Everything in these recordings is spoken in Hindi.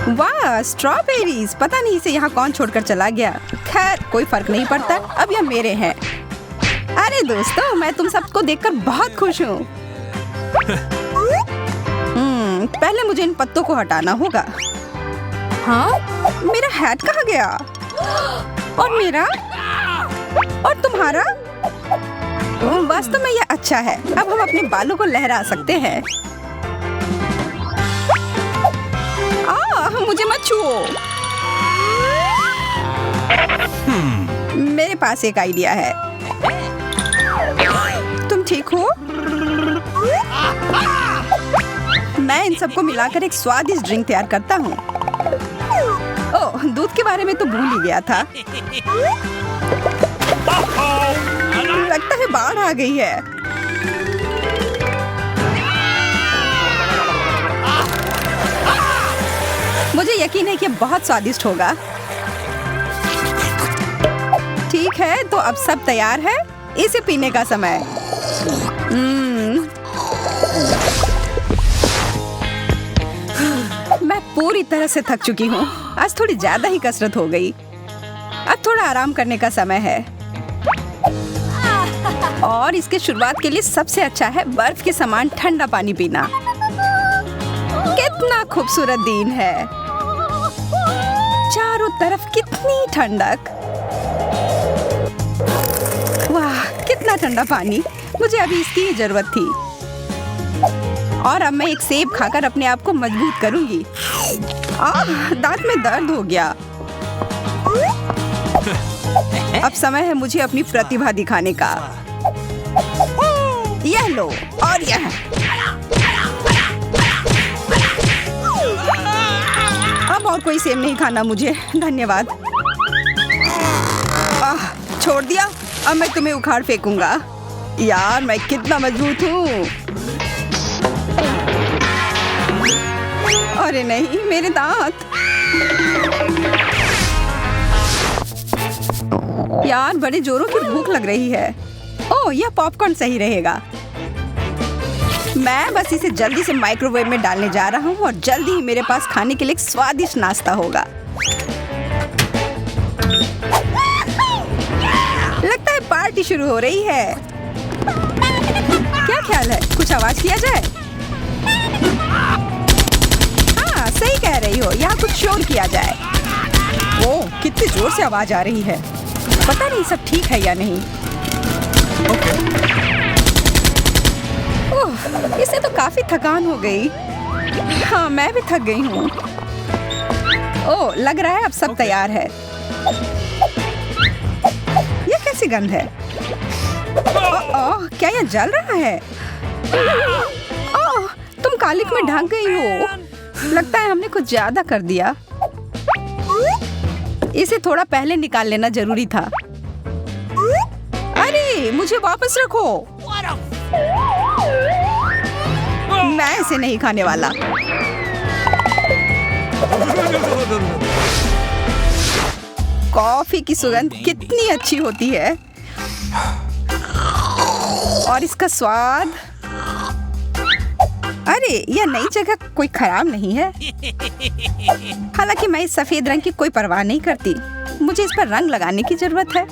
वाह, स्ट्रॉबेरीज। पता नहीं इसे यहाँ कौन छोड़कर चला गया। खैर कोई फर्क नहीं पड़ता, अब यह मेरे हैं। अरे दोस्तों, मैं तुम सबको देखकर बहुत खुश हूँ। पहले मुझे इन पत्तों को हटाना होगा। हाँ, मेरा हैट कहाँ गया? और मेरा? और तुम्हारा? वास्तव में यह अच्छा है। अब हम अपने बालों को लहरा सकते हैं। मुझे मत छुओ। मेरे पास एक आइडिया है। तुम ठीक हो? मैं इन सबको मिलाकर एक स्वादिष्ट ड्रिंक तैयार करता हूँ। ओह, दूध के बारे में तो भूल ही गया था। लगता है बाढ़ आ गई है। मुझे यकीन है कि बहुत स्वादिष्ट होगा। ठीक है, तो अब सब तैयार है। इसे पीने का समय। मैं पूरी तरह से थक चुकी हूँ। आज थोड़ी ज्यादा ही कसरत हो गई। अब थोड़ा आराम करने का समय है। और इसके शुरुआत के लिए सबसे अच्छा है बर्फ के समान ठंडा पानी पीना। कितना खूबसूरत दिन है। चारों तरफ कितनी ठंडक। वाह, कितना ठंडा पानी। मुझे अभी इसकी ही जरूरत थी। और अब मैं एक सेब खाकर अपने आप को मजबूत करूंगी। दांत में दर्द हो गया। अब समय है मुझे अपनी प्रतिभा दिखाने का। यह लो और यह। अब और कोई सेब नहीं खाना मुझे, धन्यवाद। छोड़ दिया। अब मैं तुम्हें उखाड़ फेंकूंगा। यार, मैं कितना मजबूत हूँ। अरे नहीं, मेरे दांत। यार, बड़े जोरों की भूख लग रही है। ओह, यह पॉपकॉर्न सही रहेगा। मैं बस इसे जल्दी से माइक्रोवेव में डालने जा रहा हूँ और जल्दी ही मेरे पास खाने के लिए एक स्वादिष्ट नाश्ता होगा। लगता है पार्टी शुरू हो रही है। क्या ख्याल है, कुछ आवाज किया जाए? हाँ, सही कह रही हो, यहाँ कुछ शोर किया जाए। ओह, कितनी जोर से आवाज आ रही है। पता नहीं सब ठीक है या नहीं। ओह, इससे तो काफी थकान हो गई। हाँ, मैं भी थक गई हूँ। ओह, लग रहा है अब सब तैयार है। ये कैसी गंध है? ओह, क्या यह जल रहा है? ओह, तुम कालिक में ढक गई हो। लगता है हमने कुछ ज्यादा कर दिया। इसे थोड़ा पहले निकाल लेना जरूरी था। अरे, मुझे वापस रखो। मैं इसे नहीं खाने वाला। कॉफी की सुगंध कितनी अच्छी होती है। और इसका स्वाद। अरे, यह नई जगह कोई खराब नहीं है। हालांकि मैं इस सफेद रंग की कोई परवाह नहीं करती। मुझे इस पर रंग लगाने की जरूरत है।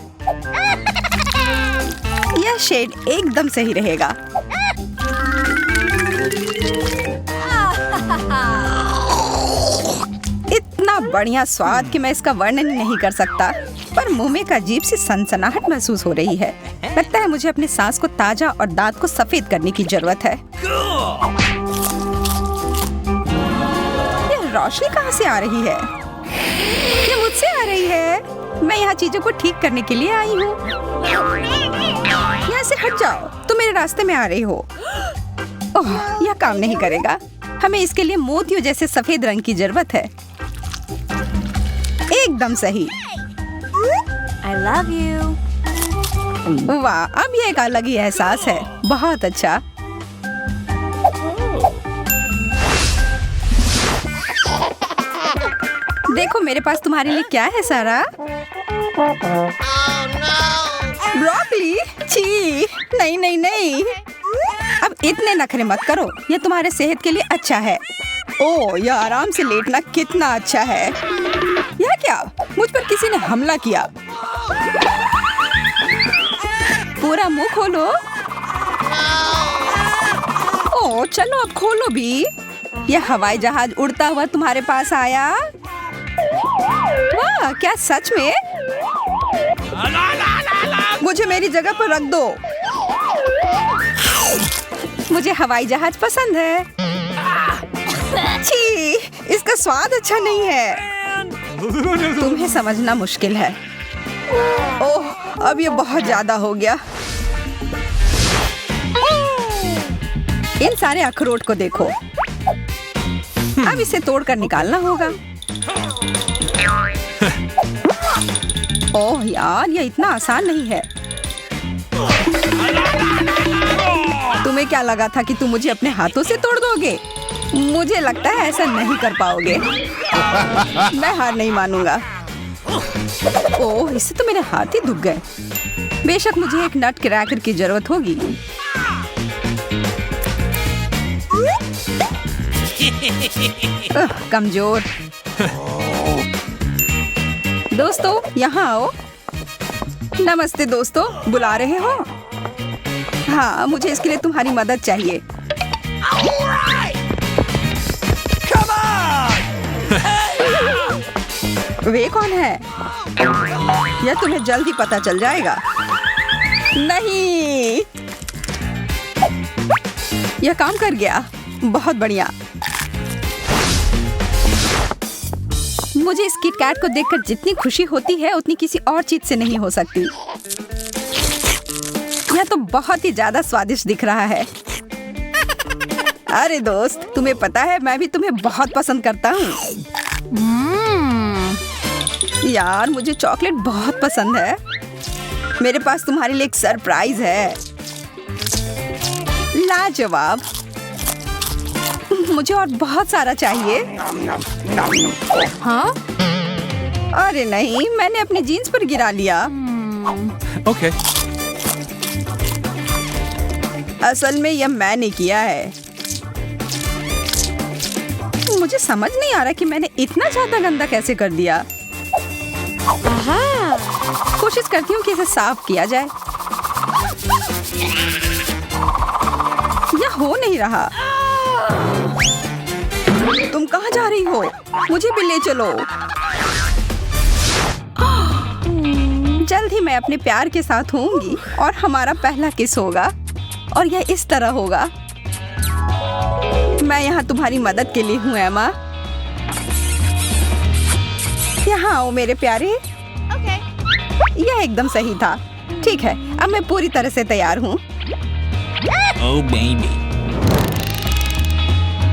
यह शेड एकदम सही रहेगा। इतना बढ़िया स्वाद कि मैं इसका वर्णन नहीं कर सकता। पर मुंह में एक अजीब सी सनसनाहट महसूस हो रही है। लगता है मुझे अपने सांस को ताजा और दांत को सफेद करने की जरूरत है। ये रोशनी कहाँ से आ रही है? ये मुझसे आ रही है। मैं यहाँ चीजों को ठीक करने के लिए आई हूँ। यहाँ से हट जाओ, तुम मेरे रास्ते में आ रही हो। ओह, यह काम नहीं करेगा। हमें इसके लिए मोतियों जैसे सफेद रंग की जरूरत है। एकदम सही। I love you. वाह, अब ये एक अलग ही एहसास है। बहुत अच्छा। देखो मेरे पास तुम्हारे लिए क्या है सारा। ब्रोकली? छी, नहीं नहीं नहीं। अब इतने नखरे मत करो, ये तुम्हारे सेहत के लिए अच्छा है। ओह, यह आराम से लेटना कितना अच्छा है। यह क्या? मुझ पर किसी ने हमला किया। पूरा मुंह खोलो। ओह, चलो अब खोलो भी। यह हवाई जहाज उड़ता हुआ तुम्हारे पास आया। वाह, क्या सच में? मुझे मेरी जगह पर रख दो। मुझे हवाई जहाज पसंद है। छी, इसका स्वाद अच्छा नहीं है। तुम्हें समझना मुश्किल है। ओह, अब ये बहुत ज्यादा हो गया। इन सारे अखरोट को देखो। अब इसे तोड़कर निकालना होगा। ओह यार, ये इतना आसान नहीं है। तुम्हें क्या लगा था कि तुम मुझे अपने हाथों से तोड़ दोगे? मुझे लगता है ऐसा नहीं कर पाओगे। मैं हार नहीं मानूंगा। ओह, इससे तो मेरे हाथ ही दुख गए। बेशक मुझे एक नट क्रैकर की जरूरत होगी। कमजोर। दोस्तों, यहाँ आओ। नमस्ते दोस्तों, बुला रहे हो? हाँ, मुझे इसके लिए तुम्हारी मदद चाहिए। वे कौन है? यह तुम्हें जल्द ही पता चल जाएगा। नहीं, यह काम कर गया। बहुत बढ़िया। मुझे इस किट कैट को देखकर जितनी खुशी होती है उतनी किसी और चीज से नहीं हो सकती। यह तो बहुत ही ज्यादा स्वादिष्ट दिख रहा है। अरे दोस्त, तुम्हें पता है मैं भी तुम्हें बहुत पसंद करता हूँ। यार, मुझे चॉकलेट बहुत पसंद है। मेरे पास तुम्हारे लिए एक सरप्राइज है। लाजवाब। मुझे और बहुत सारा चाहिए। हाँ? अरे नहीं, मैंने अपनी जीन्स पर गिरा लिया। ओके। असल में यह मैंने किया है। मुझे समझ नहीं आ रहा कि मैंने इतना ज्यादा गंदा कैसे कर दिया। कोशिश करती हूँ कि इसे साफ किया जाए। यह हो नहीं रहा। तुम कहाँ जा रही हो? मुझे भी ले चलो। जल्द ही मैं अपने प्यार के साथ होंगी और हमारा पहला किस होगा और यह इस तरह होगा। मैं यहाँ तुम्हारी मदद के लिए हूँ एमा। यहाँ आओ मेरे प्यारे। यह एकदम सही था। ठीक है, अब मैं पूरी तरह से तैयार हूँ। Oh baby.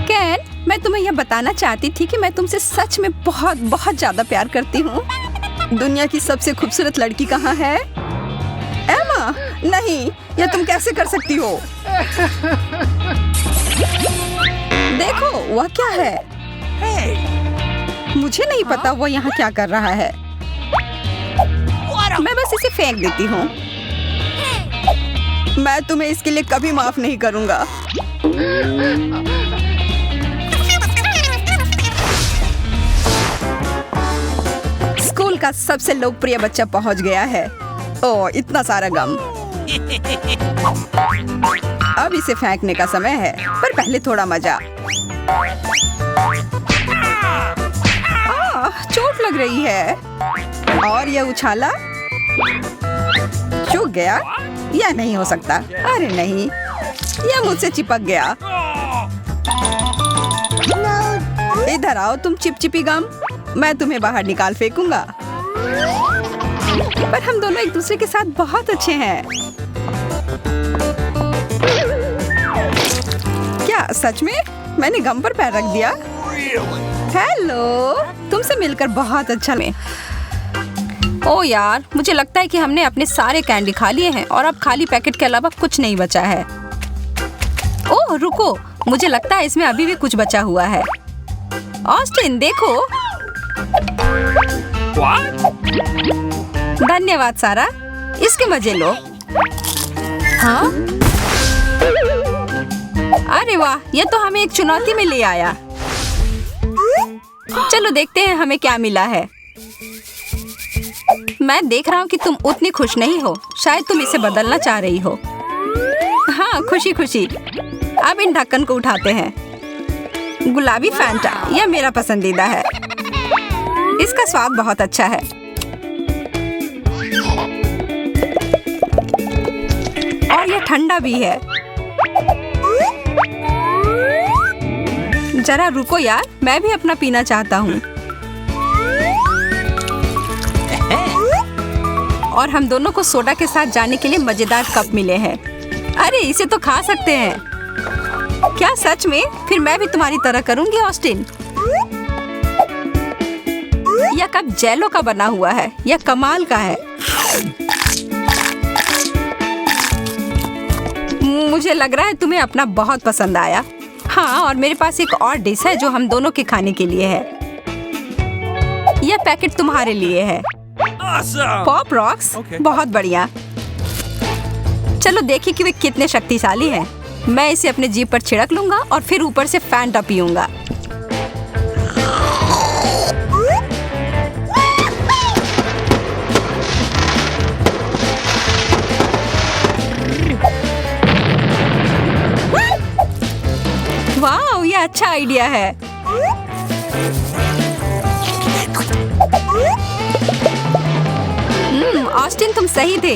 कैन, मैं तुम्हें यह बताना चाहती थी कि मैं तुमसे सच में बहुत बहुत ज्यादा प्यार करती हूँ। दुनिया की सबसे खूबसूरत लड़की कहाँ है? एमा, नहीं, यह तुम कैसे कर सकती हो? देखो, वह क्या है? मुझे नहीं पता वो यहाँ क्या कर रहा है। मैं बस इसे फेंक देती हूँ। मैं तुम्हें इसके लिए कभी माफ नहीं करूँगा। स्कूल का सबसे लोकप्रिय बच्चा पहुँच गया है। ओह, इतना सारा गम। अब इसे फेंकने का समय है, पर पहले थोड़ा मजा। चोट लग रही है। और यह उछाला, चूक गया। यह नहीं हो सकता। अरे नहीं, यह मुझसे चिपक गया। इधर आओ तुम चिपचिपी गम। मैं तुम्हें बाहर निकाल फेंकूंगा। पर हम दोनों एक दूसरे के साथ बहुत अच्छे हैं। क्या सच में? मैंने गम पर पैर रख दिया। हेलो, तुमसे मिलकर बहुत अच्छा लगा। ओ यार, मुझे लगता है कि हमने अपने सारे कैंडी खा लिए हैं और अब खाली पैकेट के अलावा कुछ नहीं बचा है। ओह रुको, मुझे लगता है इसमें अभी भी कुछ बचा हुआ है। ऑस्टिन देखो। धन्यवाद सारा, इसके मजे लो। हाँ? अरे वाह, ये तो हमें एक चुनौती में ले आया। चलो देखते हैं हमें क्या मिला है। मैं देख रहा हूँ कि तुम उतनी खुश नहीं हो। शायद तुम इसे बदलना चाह रही हो। हाँ, खुशी खुशी। अब इन ढक्कन को उठाते हैं। गुलाबी फैंटा, यह मेरा पसंदीदा है। इसका स्वाद बहुत अच्छा है। और यह ठंडा भी है। जरा रुको यार, मैं भी अपना पीना चाहता हूँ। और हम दोनों को सोडा के साथ जाने के लिए मजेदार कप मिले हैं। अरे इसे तो खा सकते हैं। क्या सच में? फिर मैं भी तुम्हारी तरह करूंगी ऑस्टिन। यह कप जेलो का बना हुआ है। यह कमाल का है। मुझे लग रहा है तुम्हें अपना बहुत पसंद आया। हाँ, और मेरे पास एक और डिश है जो हम दोनों के खाने के लिए है। यह पैकेट तुम्हारे लिए है। पॉप रॉक्स, बहुत बढ़िया। चलो देखिए कि वे कितने शक्तिशाली हैं। मैं इसे अपने जीभ पर छिड़क लूंगा और फिर ऊपर से फैंटा पीऊंगा। वाह, ये अच्छा आइडिया है। ऑस्टिन, तुम सही थे।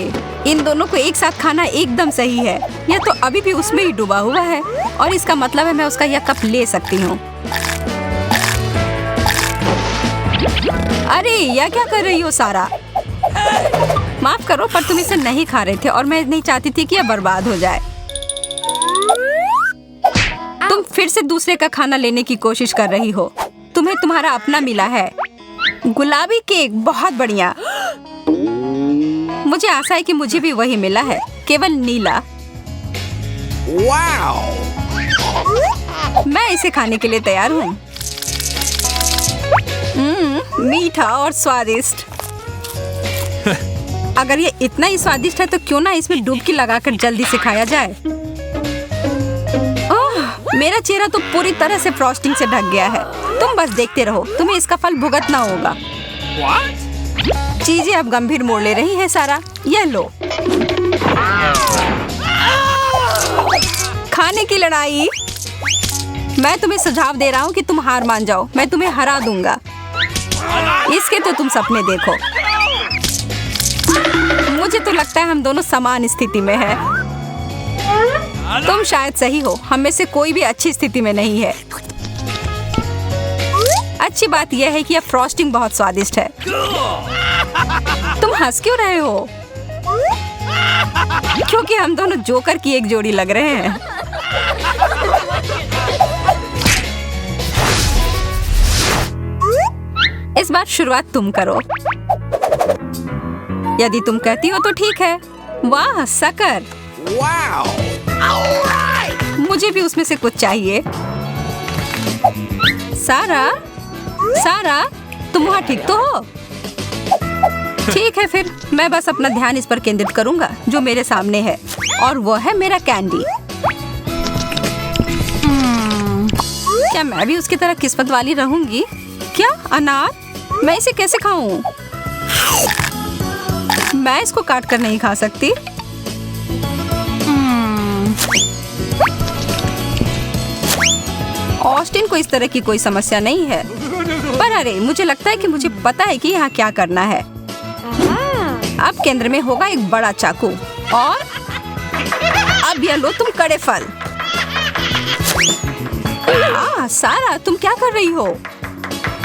इन दोनों को एक साथ खाना एकदम सही है। यह तो अभी भी उसमें ही डूबा हुआ है और इसका मतलब है मैं उसका यह कप ले सकती हूँ। अरे यह क्या कर रही हो सारा? माफ करो, पर तुम इसे नहीं खा रहे थे और मैं नहीं चाहती थी कि यह बर्बाद हो जाए। तुम फिर से दूसरे का खाना लेने की कोशिश कर रही हो। तुम्हें तुम्हारा अपना मिला है। गुलाबी केक, बहुत बढ़िया। मुझे आशा है कि मुझे भी वही मिला है, केवल नीला। मैं इसे खाने के लिए तैयार हूँ। मीठा और स्वादिष्ट। अगर ये इतना ही स्वादिष्ट है तो क्यों ना इसमें डुबकी लगाकर जल्दी से खाया जाए। मेरा चेहरा तो पूरी तरह से फ्रॉस्टिंग से ढक गया है। तुम बस देखते रहो, तुम्हें इसका फल भुगतना होगा। चीजें अब गंभीर मोड़ ले रही हैं सारा। यह लो, खाने की लड़ाई। मैं तुम्हें सुझाव दे रहा हूँ कि तुम हार मान जाओ। मैं तुम्हें हरा दूंगा। इसके तो तुम सपने देखो। मुझे तो लगता है हम दोनों समान स्थिति में हैं। तुम शायद सही हो। हम में से कोई भी अच्छी स्थिति में नहीं है। अच्छी बात यह है कि यह फ्रॉस्टिंग बहुत स्वादिष्ट है। तुम हंस क्यों रहे हो? क्योंकि हम दोनों जोकर की एक जोड़ी लग रहे हैं। इस बार शुरुआत तुम करो। यदि तुम कहती हो तो ठीक है। वाह सकर, मुझे भी उसमें से कुछ चाहिए। सारा, सारा, तुम वहाँ ठीक तो हो? ठीक है, फिर मैं बस अपना ध्यान इस पर केंद्रित करूंगा जो मेरे सामने है, और वो है मेरा कैंडी। क्या मैं भी उसकी तरह किस्मत वाली रहूंगी? क्या अनार? मैं इसे कैसे खाऊं? मैं इसको काट कर नहीं खा सकती। ऑस्टिन को इस तरह की कोई समस्या नहीं है। पर अरे, मुझे लगता है कि मुझे पता है कि यहाँ क्या करना है। अब केंद्र में होगा एक बड़ा चाकू, और अब यह लो तुम कड़े फल। सारा, तुम क्या कर रही हो?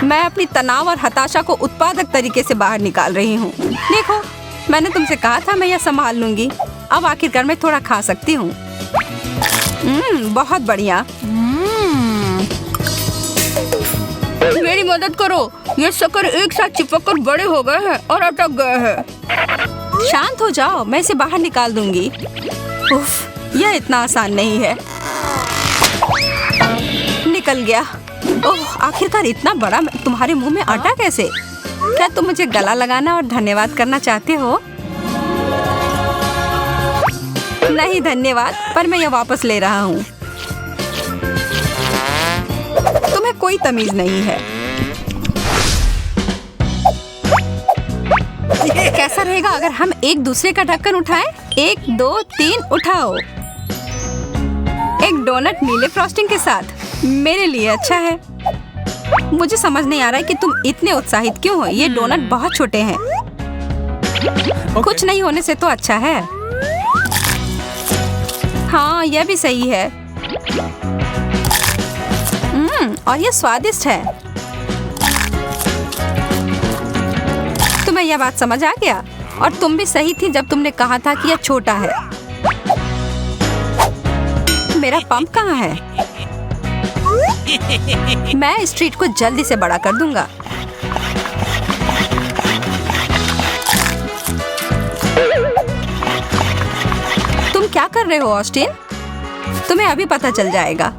मैं अपनी तनाव और हताशा को उत्पादक तरीके से बाहर निकाल रही हूँ। देखो, मैंने तुमसे कहा था मैं यह संभाल लूंगी। अब आखिरकार मैं थोड़ा खा सकती हूँ। बहुत बढ़िया। मेरी मदद करो। ये शक्कर एक साथ चिपक कर बड़े हो गए हैं और अटक गए हैं। शांत हो जाओ, मैं इसे बाहर निकाल दूंगी। उफ, यह इतना आसान नहीं है। निकल गया। ओह, आखिरकार इतना बड़ा तुम्हारे मुंह में अटा कैसे? क्या तुम मुझे गला लगाना और धन्यवाद करना चाहते हो? नहीं धन्यवाद, पर मैं यह वापस ले रहा हूँ। तुम्हें कोई तमीज नहीं है। कैसा रहेगा अगर हम एक दूसरे का ढक्कन उठाएं? 1 2 3 उठाओ। एक डोनट नीले फ्रॉस्टिंग के साथ मेरे लिए अच्छा है। मुझे समझ नहीं आ रहा है कि तुम इतने उत्साहित क्यों हो। ये डोनट बहुत छोटे हैं। कुछ नहीं होने से तो अच्छा है। हाँ, यह भी सही है। और यह स्वादिष्ट है। तुम्हें यह बात समझ आ गया? और तुम भी सही थी जब तुमने कहा था कि यह छोटा है। मेरा पंप कहाँ है? मैं इस ट्रीट को जल्दी से बड़ा कर दूंगा। तुम क्या कर रहे हो ऑस्टिन? तुम्हें अभी पता चल जाएगा।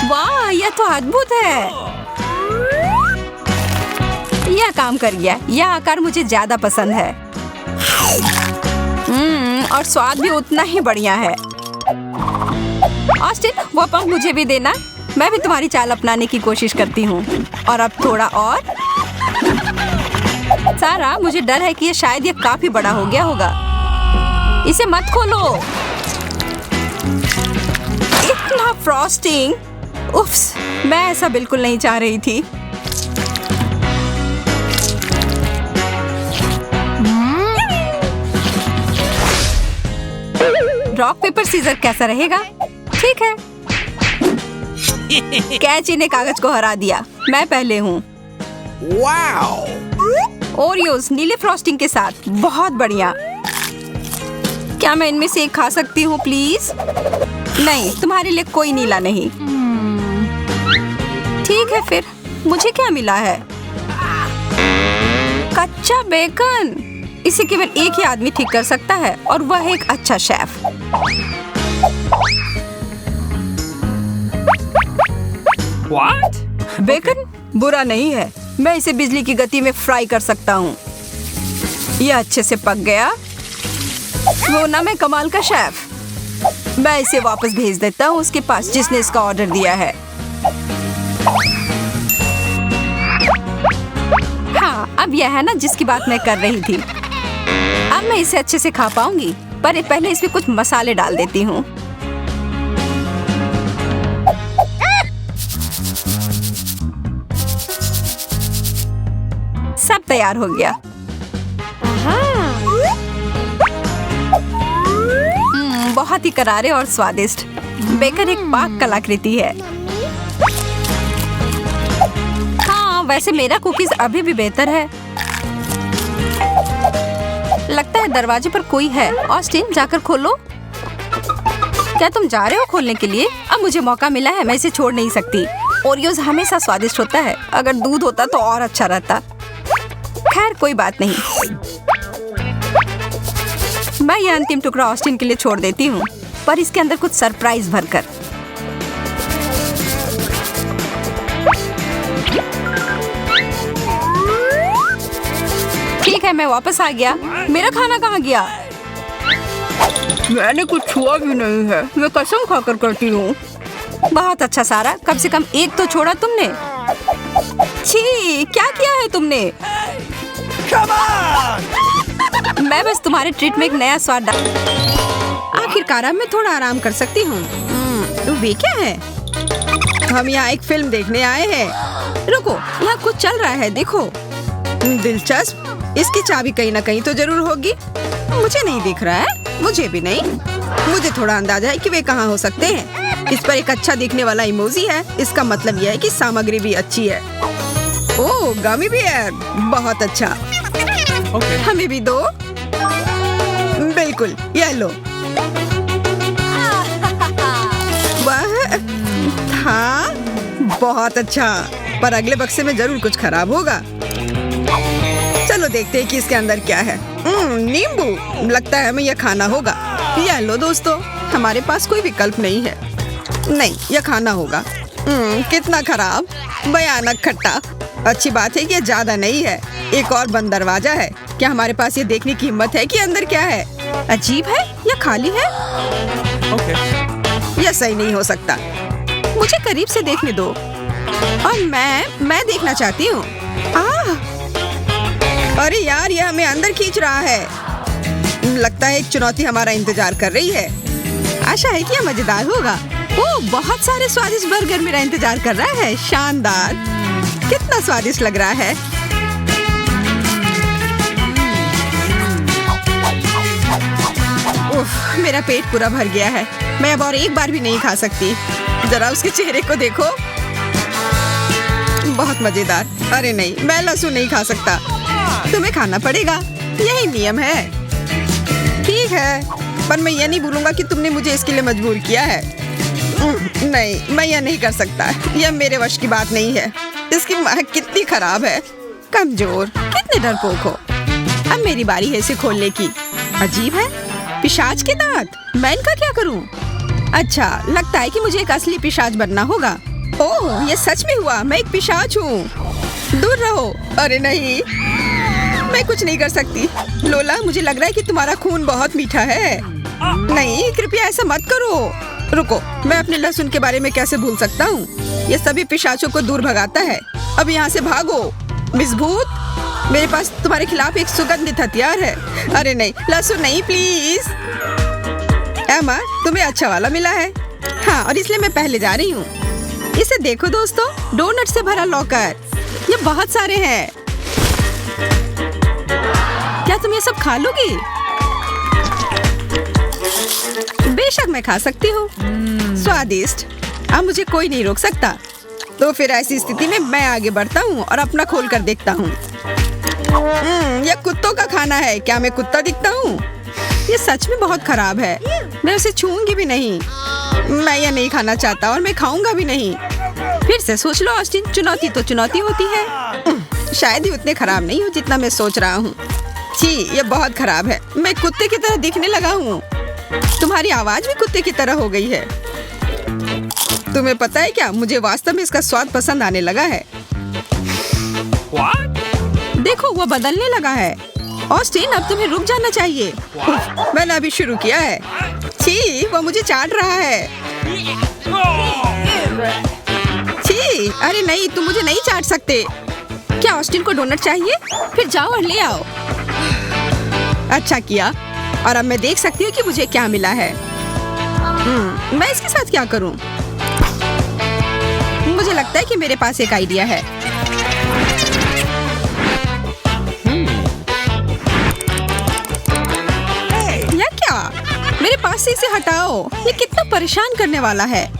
वाह, यह तो अद्भुत है। यह काम कर गया। यह आकार मुझे ज्यादा पसंद है। और स्वाद भी उतना ही बढ़िया है। ऑस्टिन, वो पंप मुझे भी देना। मैं भी तुम्हारी चाल अपनाने की कोशिश करती हूँ। और अब थोड़ा और। सारा, मुझे डर है कि ये शायद ये काफी बड़ा हो गया होगा। इसे मत खोलो। इतना फ्रॉस्टिंग। उफ्स, मैं ऐसा बिल्कुल नहीं चाह रही थी। रॉक पेपर सीजर कैसा रहेगा? ठीक है। कैची ने कागज को हरा दिया। मैं पहले हूँ। ओरियोस नीले फ्रॉस्टिंग के साथ, बहुत बढ़िया। क्या मैं इनमें से एक खा सकती हूँ प्लीज? नहीं, तुम्हारे लिए कोई नीला नहीं। ठीक है फिर, मुझे क्या मिला है? कच्चा बेकन। इसे केवल एक ही आदमी ठीक कर सकता है, और वह है एक अच्छा शेफ। What? बेकन बुरा नहीं है। मैं इसे बिजली की गति में फ्राई कर सकता हूँ। यह अच्छे से पक गया। वो ना, मैं कमाल का शेफ। मैं इसे वापस भेज देता हूँ उसके पास जिसने इसका ऑर्डर दिया है। हाँ, अब यह है ना जिसकी बात मैं कर रही थी। अब मैं इसे अच्छे से खा पाऊंगी, पर पहले इसमें कुछ मसाले डाल देती हूँ। सब तैयार हो गया। बहुत ही करारे और स्वादिष्ट। बेकन एक पाक कलाकृति है। हाँ, वैसे मेरा कुकीज अभी भी बेहतर है। लगता है दरवाजे पर कोई है। ऑस्टिन, जाकर खोलो। क्या तुम जा रहे हो खोलने के लिए? अब मुझे मौका मिला है, मैं इसे छोड़ नहीं सकती। ओरियोज हमेशा स्वादिष्ट होता है। अगर दूध होता तो और अच्छा रहता। खैर, कोई बात नहीं। मैं यह अंतिम टुकड़ा ऑस्टिन के लिए छोड़ देती हूँ, पर इसके अंदर कुछ सरप्राइज भरकर। ठीक है, मैं वापस आ गया। मेरा खाना कहाँ गया? मैंने कुछ छुआ भी नहीं है। मैं कसम खाकर करती हूँ। बहुत अच्छा सारा, कम से कम एक तो छोड़ा तुमने। छी, क्या किया है तुमने? मैं बस तुम्हारे ट्रीट में एक नया स्वाद डाल। आखिरकार मैं थोड़ा आराम कर सकती हूँ। वे क्या है? हम यहाँ एक फिल्म देखने आए हैं। रुको, यहाँ कुछ चल रहा है, देखो। दिलचस्प। इसकी चाबी कहीं ना कहीं तो जरूर होगी। मुझे नहीं दिख रहा है। मुझे भी नहीं। मुझे थोड़ा अंदाजा है कि वे कहाँ हो सकते हैं। इस पर एक अच्छा दिखने वाला इमोजी है। इसका मतलब यह है कि सामग्री भी अच्छी है। ओह, गमी बियर, बहुत अच्छा। Okay. हमें भी दो। बिल्कुल, ये लो। वाह, हाँ, बहुत अच्छा। पर अगले बक्से में जरूर कुछ खराब होगा। चलो देखते हैं कि इसके अंदर क्या है। नींबू। लगता है हमें यह खाना होगा। ये लो दोस्तों, हमारे पास कोई विकल्प नहीं है। नहीं, यह खाना होगा। कितना खराब, भयानक खट्टा। अच्छी बात है कि यह ज्यादा नहीं है। एक और बंद दरवाजा है। क्या हमारे पास ये देखने की हिम्मत है कि अंदर क्या है? अजीब है या खाली है? Okay. यह सही नहीं हो सकता। मुझे करीब से देखने दो। और मैं देखना चाहती हूँ। अरे यार, ये हमें अंदर खींच रहा है। लगता है एक चुनौती हमारा इंतजार कर रही है। आशा है कि यह मजेदार होगा। ओह, बहुत सारे स्वादिष्ट बर्गर मेरा इंतजार कर रहा है। शानदार, कितना स्वादिष्ट लग रहा है। उफ, मेरा पेट पूरा भर गया है। मैं अब और एक बार भी नहीं खा सकती। जरा उसके चेहरे को देखो, बहुत मजेदार। अरे नहीं, मैं लहसुन नहीं खा सकता। तुम्हें खाना पड़ेगा, यही नियम है। ठीक है, पर मैं ये नहीं भूलूंगा कि तुमने मुझे इसके लिए मजबूर किया है। नहीं, मैं यह नहीं कर सकता। यह मेरे वश की बात नहीं है। इसकी महक कितनी खराब है। कमजोर, कितने डरपोक हो। अब मेरी बारी है इसे खोलने की। अजीब है, पिशाच के दांत। मैं इनका क्या करूं? अच्छा, लगता है कि मुझे एक असली पिशाच बनना होगा। ओह, ये सच में हुआ। मैं एक पिशाच हूँ। दूर रहो। अरे नहीं, मैं कुछ नहीं कर सकती। लोला, मुझे लग रहा है कि तुम्हारा खून बहुत मीठा है। नहीं, कृपया ऐसा मत करो। रुको, मैं अपने लहसुन के बारे में कैसे भूल सकता हूँ। ये सभी पिशाचों को दूर भगाता है। अब यहाँ से भागो। मिस भूत, मेरे पास तुम्हारे खिलाफ एक सुगंधित हथियार है। अरे नहीं, लहसुन नहीं, प्लीज। एमा, तुम्हें अच्छा वाला मिला है। हाँ, और इसलिए मैं पहले जा रही हूँ। इसे देखो दोस्तों, डोनट से भरा लॉकर। ये बहुत सारे हैं। क्या तुम ये सब खा लोगी? बेशक मैं खा सकती हूँ। स्वादिष्ट। अब मुझे कोई नहीं रोक सकता। तो फिर ऐसी स्थिति में मैं आगे बढ़ता हूँ और अपना खोल कर देखता हूँ। यह कुत्तों का खाना है। क्या मैं कुत्ता दिखता हूँ? ये सच में बहुत खराब है। मैं उसे छूऊंगी भी नहीं। मैं यह नहीं खाना चाहता और मैं खाऊंगा भी नहीं। फिर से सोच लो ऑस्टिन, चुनौती तो चुनौती होती है। शायद ही उतने खराब नहीं हो जितना मैं सोच रहा हूँ। छी, ये बहुत खराब है। मैं कुत्ते की तरह दिखने लगा हूँ। तुम्हारी आवाज भी कुत्ते की तरह हो गई है। तुम्हें पता है क्या, मुझे वास्तव में इसका स्वाद पसंद आने लगा है। What? देखो, वो बदलने लगा है। ऑस्टिन, अब तुम्हें रुक जाना चाहिए। मैंने अभी शुरू किया है। छी, वो मुझे चाट रहा है। छी, अरे नहीं, तुम मुझे नहीं चाट सकते। क्या ऑस्टिन को डोनट चाहिए? फिर जाओ और ले आओ। अच्छा किया। और अब मैं देख सकती हूँ कि मुझे क्या मिला है। मैं इसके साथ क्या करूँ? मुझे लगता है कि मेरे पास एक आइडिया है। या क्या? मेरे पास से इसे हटाओ। ये कितना परेशान करने वाला है।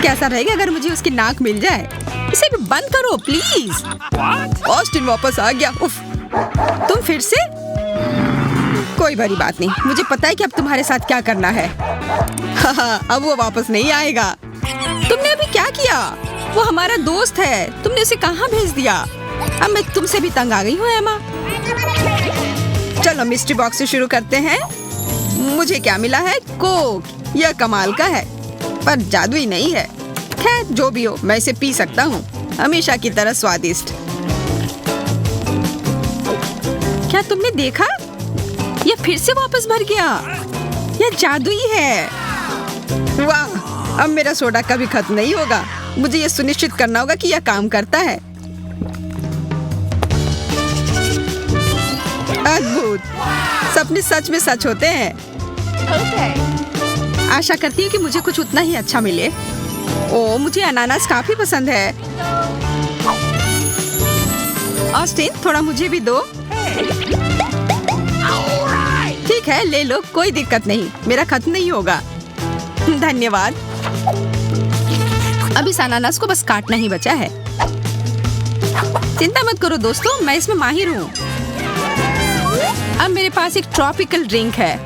कैसा रहेगा अगर मुझे उसकी नाक मिल जाए? इसे भी बंद करो प्लीज। ऑस्टिन वापस आ गया। उफ, तुम फिर से? कोई बड़ी बात नहीं। मुझे पता है कि अब तुम्हारे साथ क्या करना है। अब वो वापस नहीं आएगा। तुमने अभी क्या किया? वो हमारा दोस्त है। तुमने उसे कहाँ भेज दिया? अब मैं तुमसे भी तंग आ गई हूँ एमा। चलो मिस्ट्री बॉक्स से शुरू करते हैं। मुझे क्या मिला है? कोक। यह कमाल का है, पर जादुई नहीं है। खैर, जो भी हो, मैं इसे पी सकता हूँ। हमेशा की तरह स्वादिष्ट। क्या तुमने देखा? यह फिर से वापस भर गया। यह जादुई है। वाह, अब मेरा सोडा कभी खत्म नहीं होगा। मुझे यह सुनिश्चित करना होगा कि यह काम करता है। अद्भुत, सपने सच में सच होते हैं। आशा करती हूँ कि मुझे कुछ उतना ही अच्छा मिले। ओ, मुझे अनानास काफी पसंद है। ऑस्टिन, थोड़ा मुझे भी दो। ठीक है, ले लो, कोई दिक्कत नहीं। मेरा खत्म नहीं होगा। धन्यवाद। अब इस अनानास को बस काटना ही बचा है। चिंता मत करो दोस्तों, मैं इसमें माहिर हूँ। अब मेरे पास एक ट्रॉपिकल ड्रिंक है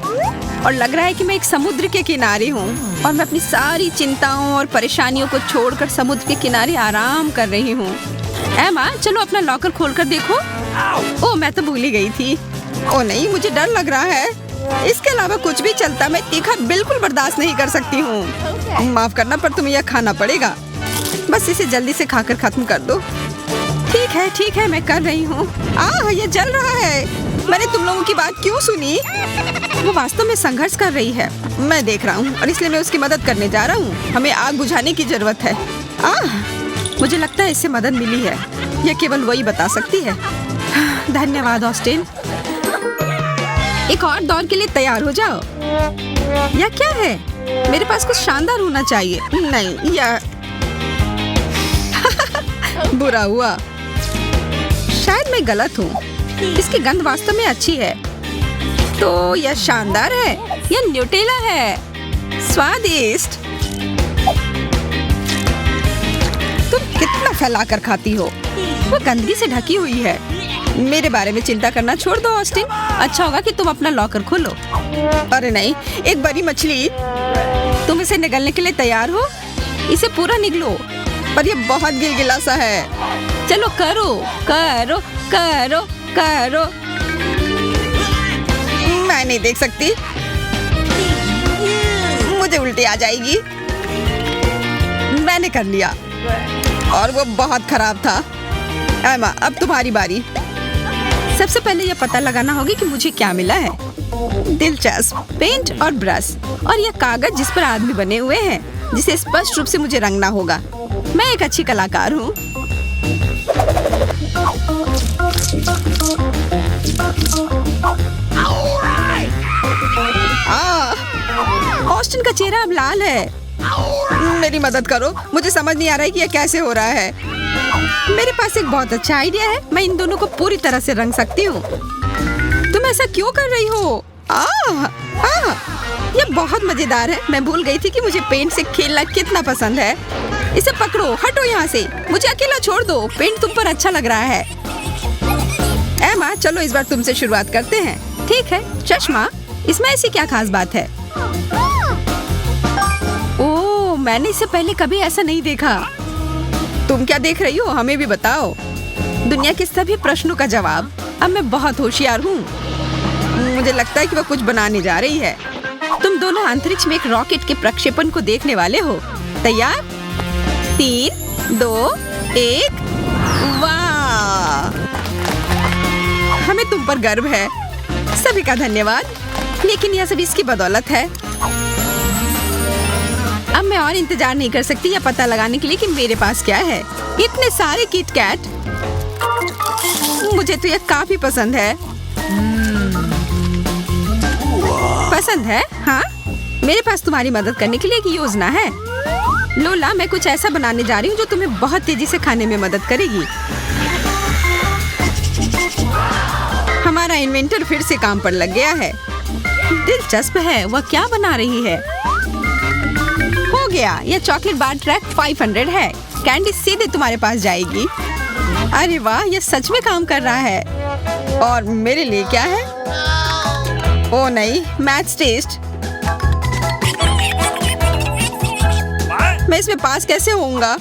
और लग रहा है कि मैं एक समुद्र के किनारे हूँ और मैं अपनी सारी चिंताओं और परेशानियों को छोड़कर समुद्र के किनारे आराम कर रही हूँ। एमा, चलो अपना लॉकर खोलकर देखो। ओह, मैं तो भूल ही गई थी। ओह नहीं, मुझे डर लग रहा है। इसके अलावा कुछ भी चलता, मैं तीखा बिल्कुल बर्दाश्त नहीं कर सकती हूँ। माफ करना, पर तुम्हें यह खाना पड़ेगा। बस इसे जल्दी से खाकर खत्म कर दो। ठीक है, मैं कर रही हूँ। ये जल रहा है। मैंने तुम लोगों की बात क्यों सुनी? वो वास्तव में संघर्ष कर रही है। मैं देख रहा हूँ और इसलिए मैं उसकी मदद करने जा रहा हूँ। हमें आग बुझाने की जरूरत है। मुझे लगता है इससे मदद मिली है। यह केवल वही बता सकती है। धन्यवाद ऑस्टिन। एक और दौर के लिए तैयार हो जाओ। या क्या है? मेरे पास कुछ शानदार होना चाहिए। नहीं, या बुरा हुआ। शायद मैं गलत हूँ। इसकी गंध वास्तव में अच्छी है। तो यह शानदार है या न्यूटेला है? स्वादिष्ट। तुम कितना फैलाकर खाती हो? वो गंदगी से ढकी हुई है। मेरे बारे में चिंता करना छोड़ दो ऑस्टिन। अच्छा होगा कि तुम अपना लॉकर खोलो। अरे नहीं, एक बड़ी मछली। तुम इसे निगलने के लिए तैयार हो? इसे पूरा निगलो। पर ये बहुत गिलगिला सा है। चलो करो करो करो करो। मैं नहीं देख सकती। मुझे उल्टी आ जाएगी। मैंने कर लिया और वो बहुत खराब था। एमा, अब तुम्हारी बारी। सबसे पहले यह पता लगाना होगा कि मुझे क्या मिला है। दिलचस्प पेंट और ब्रश और यह कागज जिस पर आदमी बने हुए हैं, जिसे स्पष्ट रूप से मुझे रंगना होगा। मैं एक अच्छी कलाकार हूँ। ऑस्टिन का चेहरा अब लाल है। मेरी मदद करो। मुझे समझ नहीं आ रहा है कि यह कैसे हो रहा है। मेरे पास एक बहुत अच्छा आइडिया है। मैं इन दोनों को पूरी तरह से रंग सकती हूँ। तुम ऐसा क्यों कर रही हो? यह बहुत मजेदार है। मैं भूल गई थी कि मुझे पेंट से खेलना कितना पसंद है। इसे पकड़ो, हटो यहाँ से। मुझे अकेला छोड़ दो। पेंट तुम पर अच्छा लग रहा है। एमा, चलो इस बार तुमसे शुरुआत करते हैं। ठीक है। चश्मा, इसमें ऐसी क्या खास बात है? ओह, मैंने इससे पहले कभी ऐसा नहीं देखा। तुम क्या देख रही हो? हमें भी बताओ। दुनिया के सभी प्रश्नों का जवाब। अब मैं बहुत होशियार हूँ। मुझे लगता है कि वह कुछ बनाने जा रही है। तुम दोनों अंतरिक्ष में एक रॉकेट के प्रक्षेपण को देखने वाले हो। तैयार? 3, 2, 1। वाह! हमें तुम पर गर्व है। सभी का धन्यवाद। लेकिन यह सब इसकी बदौलत है। अब मैं और इंतजार नहीं कर सकती यह पता लगाने के लिए कि मेरे पास क्या है। इतने सारे किट कैट। मुझे तो यह काफी पसंद है। पसंद है? हाँ, मेरे पास तुम्हारी मदद करने के लिए एक योजना है। लोला, मैं कुछ ऐसा बनाने जा रही हूँ जो तुम्हें बहुत तेजी से खाने में मदद करेगी। हमारा इन्वेंटर फिर से काम पर लग गया है। दिलचस्प है। वह क्या बना रही है? हो गया। यह चॉकलेट बार ट्रैक 500 है। कैंडी सीधे तुम्हारे पास जाएगी। अरे वाह, यह सच में काम कर रहा है। और मेरे लिए क्या है? ओ नहीं, मैथ्स टेस्ट। मैं इसमें पास कैसे होऊंगा?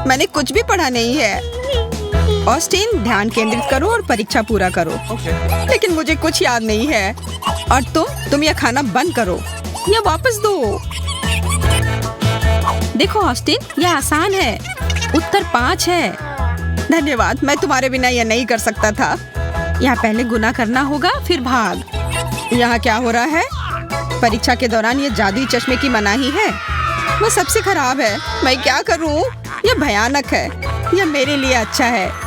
मैंने कुछ भी पढ़ा नहीं है। ऑस्टिन, ध्यान केंद्रित करो और परीक्षा पूरा करो। लेकिन मुझे कुछ याद नहीं है। और तुम यह खाना बंद करो। यह वापस दो। देखो ऑस्टिन, यह आसान है। उत्तर 5 है। धन्यवाद। मैं तुम्हारे बिना यह नहीं कर सकता था। यहाँ पहले गुना करना होगा, फिर भाग। यहाँ क्या हो रहा है? परीक्षा के दौरान ये जादुई चश्मे की मनाही है। वो सबसे खराब है। मैं क्या करूँ? यह भयानक है। यह मेरे लिए अच्छा है।